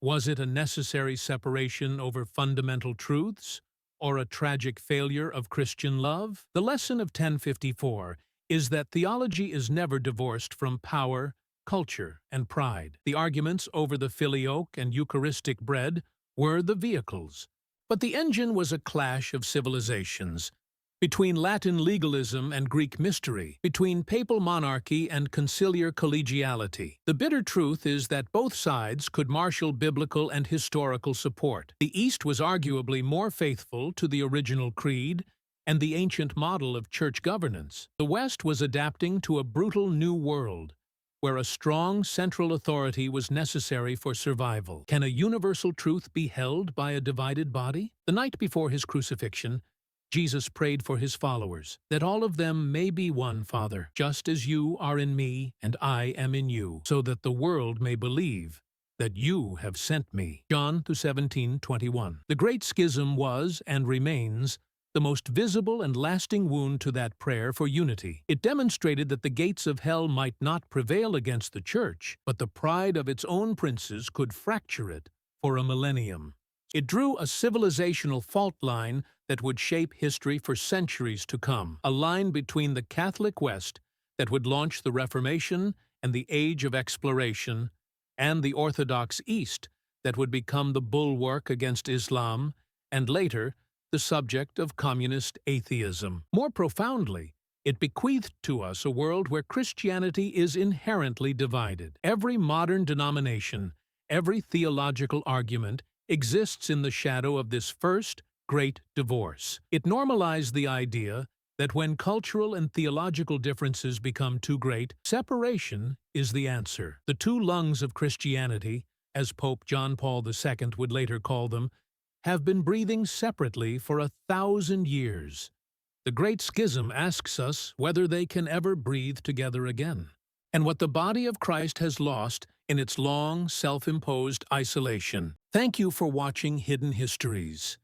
Was it a necessary separation over fundamental truths, or a tragic failure of Christian love? The lesson of 1054 is that theology is never divorced from power, culture, and pride. The arguments over the filioque and Eucharistic bread were the vehicles, but the engine was a clash of civilizations, between Latin legalism and Greek mystery, between papal monarchy and conciliar collegiality. The bitter truth is that both sides could marshal biblical and historical support. The East was arguably more faithful to the original creed and the ancient model of church governance. The West was adapting to a brutal new world, where a strong central authority was necessary for survival. Can a universal truth be held by a divided body? The night before his crucifixion, Jesus prayed for his followers, that all of them may be one, Father, just as you are in me and I am in you, so that the world may believe that you have sent me. John 17:21. The Great Schism was, and remains, the most visible and lasting wound to that prayer for unity. It demonstrated that the gates of hell might not prevail against the Church, but the pride of its own princes could fracture it for a millennium. It drew a civilizational fault line that would shape history for centuries to come, a line between the Catholic West that would launch the Reformation and the Age of Exploration, and the Orthodox East that would become the bulwark against Islam, and later, the subject of communist atheism. More profoundly, it bequeathed to us a world where Christianity is inherently divided. Every modern denomination, every theological argument, exists in the shadow of this first great divorce. It normalized the idea that when cultural and theological differences become too great, separation is the answer. The two lungs of Christianity, as Pope John Paul II would later call them, have been breathing separately for 1,000 years. The Great Schism asks us whether they can ever breathe together again, and what the body of Christ has lost in its long, self-imposed isolation. Thank you for watching Hidden Histories.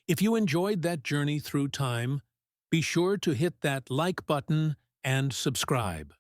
If you enjoyed that journey through time, be sure to hit that like button and subscribe.